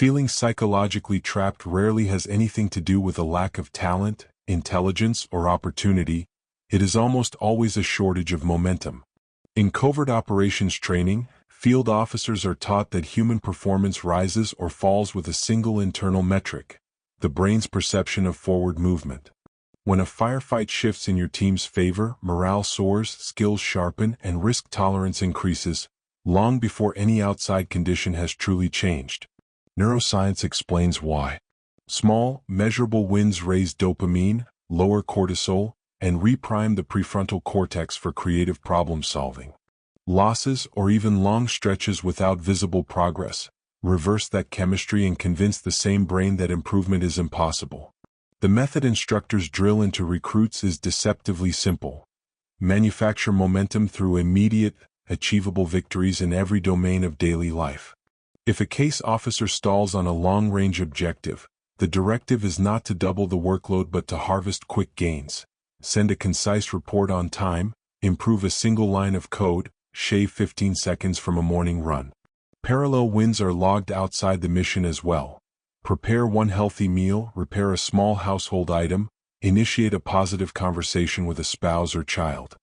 Feeling psychologically trapped rarely has anything to do with a lack of talent, intelligence, or opportunity. It is almost always a shortage of momentum. In covert operations training, field officers are taught that human performance rises or falls with a single internal metric: the brain's perception of forward movement. When a firefight shifts in your team's favor, morale soars, skills sharpen, and risk tolerance increases, long before any outside condition has truly changed. Neuroscience explains why. Small, measurable wins raise dopamine, lower cortisol, and reprime the prefrontal cortex for creative problem-solving. Losses, or even long stretches without visible progress, reverse that chemistry and convince the same brain that improvement is impossible. The method instructors drill into recruits is deceptively simple. Manufacture momentum through immediate, achievable victories in every domain of daily life. If a case officer stalls on a long-range objective, the directive is not to double the workload but to harvest quick gains. Send a concise report on time, improve a single line of code, shave 15 seconds from a morning run. Parallel wins are logged outside the mission as well. Prepare one healthy meal, repair a small household item, initiate a positive conversation with a spouse or child.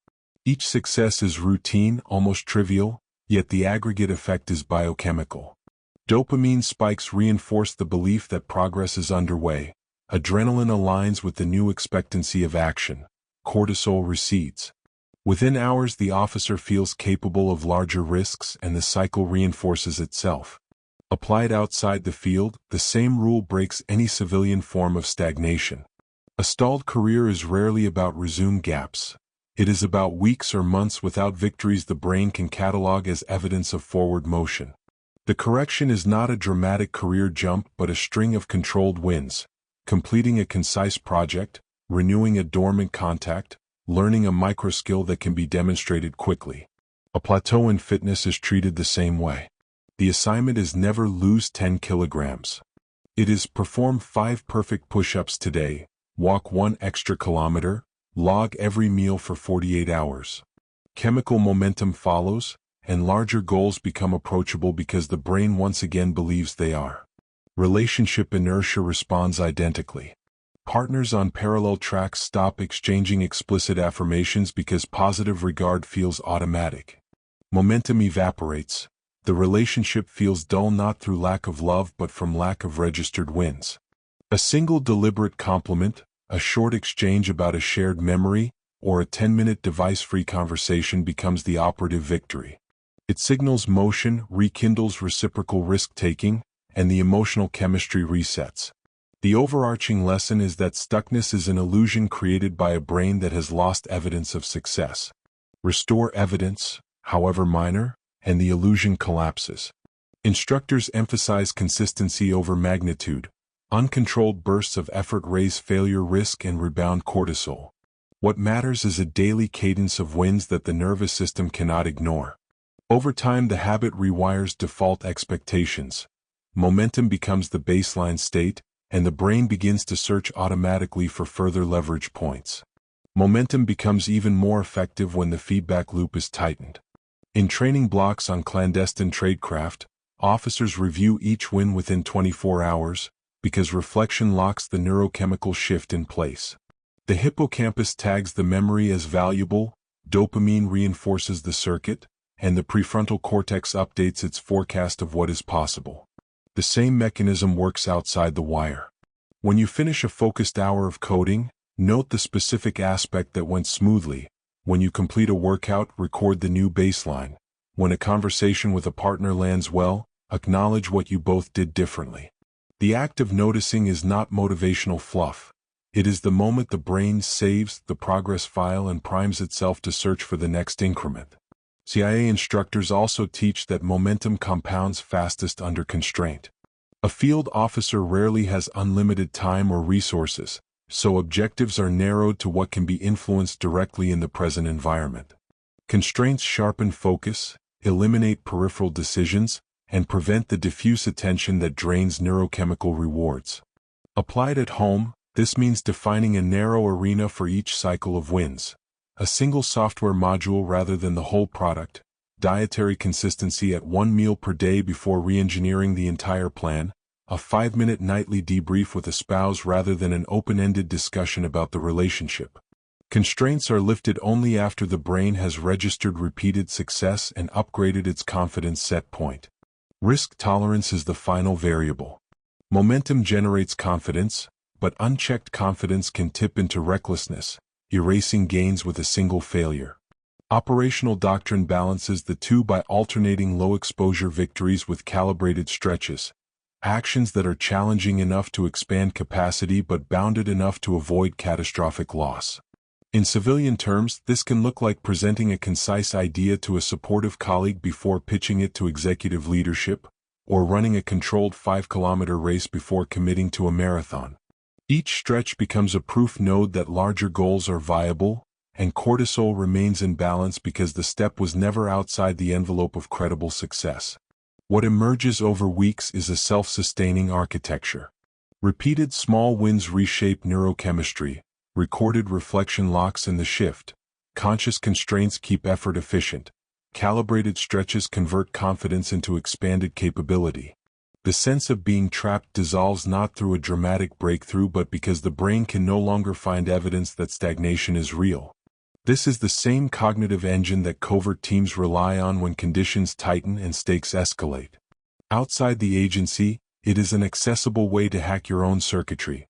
Each success is routine, almost trivial, yet the aggregate effect is biochemical. Dopamine spikes reinforce the belief that progress is underway. Adrenaline aligns with the new expectancy of action. Cortisol recedes. Within hours, the officer feels capable of larger risks, and the cycle reinforces itself. Applied outside the field, the same rule breaks any civilian form of stagnation. A stalled career is rarely about resume gaps. It is about weeks or months without victories the brain can catalog as evidence of forward motion. The correction is not a dramatic career jump but a string of controlled wins: completing a concise project, renewing a dormant contact, learning a microskill that can be demonstrated quickly. A plateau in fitness is treated the same way. The assignment is never lose 10 kilograms. It is perform 5 perfect push-ups today, walk 1 extra kilometer, log every meal for 48 hours. Chemical momentum follows, and larger goals become approachable because the brain once again believes they are. Relationship inertia responds identically. Partners on parallel tracks stop exchanging explicit affirmations because positive regard feels automatic. Momentum evaporates. The relationship feels dull not through lack of love but from lack of registered wins. A single deliberate compliment, a short exchange about a shared memory, or a 10-minute device-free conversation becomes the operative victory. It signals motion, rekindles reciprocal risk-taking, and the emotional chemistry resets. The overarching lesson is that stuckness is an illusion created by a brain that has lost evidence of success. Restore evidence, however minor, and the illusion collapses. Instructors emphasize consistency over magnitude. Uncontrolled bursts of effort raise failure risk and rebound cortisol. What matters is a daily cadence of wins that the nervous system cannot ignore. Over time, the habit rewires default expectations. Momentum becomes the baseline state, and the brain begins to search automatically for further leverage points. Momentum becomes even more effective when the feedback loop is tightened. In training blocks on clandestine tradecraft, officers review each win within 24 hours, because reflection locks the neurochemical shift in place. The hippocampus tags the memory as valuable, dopamine reinforces the circuit, and the prefrontal cortex updates its forecast of what is possible. The same mechanism works outside the wire. When you finish a focused hour of coding, note the specific aspect that went smoothly. When you complete a workout, record the new baseline. When a conversation with a partner lands well, acknowledge what you both did differently. The act of noticing is not motivational fluff. It is the moment the brain saves the progress file and primes itself to search for the next increment. CIA instructors also teach that momentum compounds fastest under constraint. A field officer rarely has unlimited time or resources, so objectives are narrowed to what can be influenced directly in the present environment. Constraints sharpen focus, eliminate peripheral decisions, and prevent the diffuse attention that drains neurochemical rewards. Applied at home, this means defining a narrow arena for each cycle of wins. A single software module rather than the whole product, dietary consistency at 1 meal per day before re-engineering the entire plan, a 5-minute nightly debrief with a spouse rather than an open-ended discussion about the relationship. Constraints are lifted only after the brain has registered repeated success and upgraded its confidence set point. Risk tolerance is the final variable. Momentum generates confidence, but unchecked confidence can tip into recklessness, erasing gains with a single failure. Operational doctrine balances the two by alternating low-exposure victories with calibrated stretches, actions that are challenging enough to expand capacity but bounded enough to avoid catastrophic loss. In civilian terms, this can look like presenting a concise idea to a supportive colleague before pitching it to executive leadership, or running a controlled 5-kilometer race before committing to a marathon. Each stretch becomes a proof node that larger goals are viable, and cortisol remains in balance because the step was never outside the envelope of credible success. What emerges over weeks is a self-sustaining architecture. Repeated small wins reshape neurochemistry, recorded reflection locks in the shift, conscious constraints keep effort efficient, calibrated stretches convert confidence into expanded capability. The sense of being trapped dissolves not through a dramatic breakthrough but because the brain can no longer find evidence that stagnation is real. This is the same cognitive engine that covert teams rely on when conditions tighten and stakes escalate. Outside the agency, it is an accessible way to hack your own circuitry.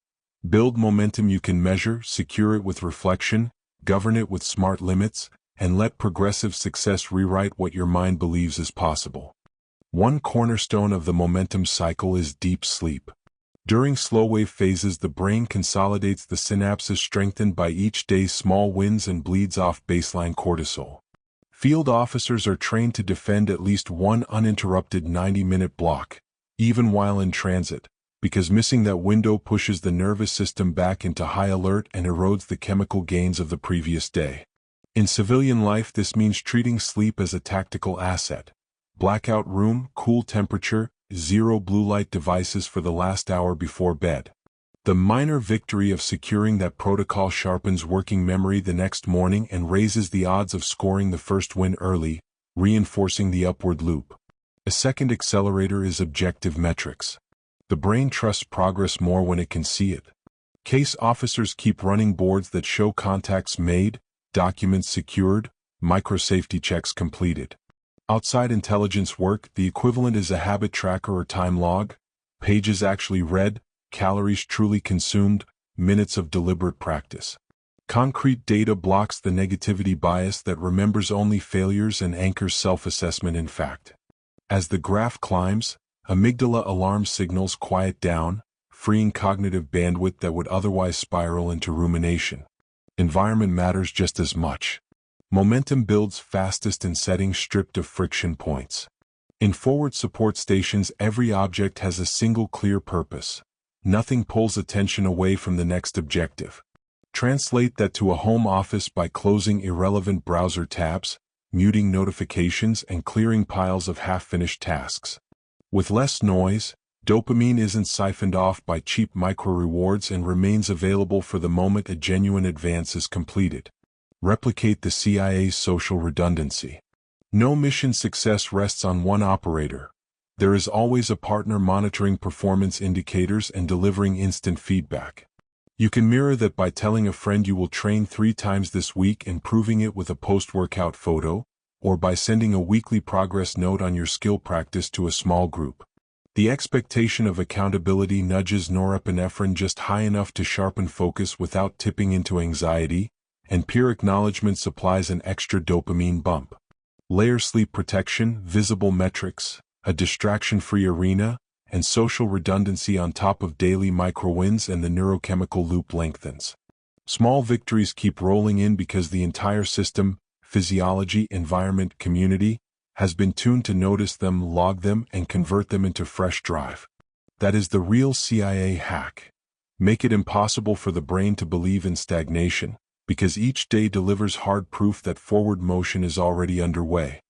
Build momentum you can measure, secure it with reflection, govern it with smart limits, and let progressive success rewrite what your mind believes is possible. One cornerstone of the momentum cycle is deep sleep. During slow-wave phases, the brain consolidates the synapses strengthened by each day's small wins and bleeds off baseline cortisol. Field officers are trained to defend at least one uninterrupted 90-minute block, even while in transit, because missing that window pushes the nervous system back into high alert and erodes the chemical gains of the previous day. In civilian life, this means treating sleep as a tactical asset. Blackout room, cool temperature, zero blue light devices for the last hour before bed. The minor victory of securing that protocol sharpens working memory the next morning and raises the odds of scoring the first win early, reinforcing the upward loop. A second accelerator is objective metrics. The brain trusts progress more when it can see it. Case officers keep running boards that show contacts made, documents secured, micro-safety checks completed. Outside intelligence work, the equivalent is a habit tracker or time log, pages actually read, calories truly consumed, minutes of deliberate practice. Concrete data blocks the negativity bias that remembers only failures and anchors self-assessment in fact. As the graph climbs, amygdala alarm signals quiet down, freeing cognitive bandwidth that would otherwise spiral into rumination. Environment matters just as much. Momentum builds fastest in settings stripped of friction points. In forward support stations, every object has a single clear purpose. Nothing pulls attention away from the next objective. Translate that to a home office by closing irrelevant browser tabs, muting notifications, and clearing piles of half-finished tasks. With less noise, dopamine isn't siphoned off by cheap micro-rewards and remains available for the moment a genuine advance is completed. Replicate the CIA's social redundancy. No mission success rests on one operator. There is always a partner monitoring performance indicators and delivering instant feedback. You can mirror that by telling a friend you will train 3 times this week and proving it with a post-workout photo, or by sending a weekly progress note on your skill practice to a small group. The expectation of accountability nudges norepinephrine just high enough to sharpen focus without tipping into anxiety, and peer acknowledgement supplies an extra dopamine bump. Layer sleep protection, visible metrics, a distraction-free arena, and social redundancy on top of daily micro-wins, and the neurochemical loop lengthens. Small victories keep rolling in because the entire system, physiology, environment, community, has been tuned to notice them, log them, and convert them into fresh drive. That is the real CIA hack. Make it impossible for the brain to believe in stagnation, because each day delivers hard proof that forward motion is already underway.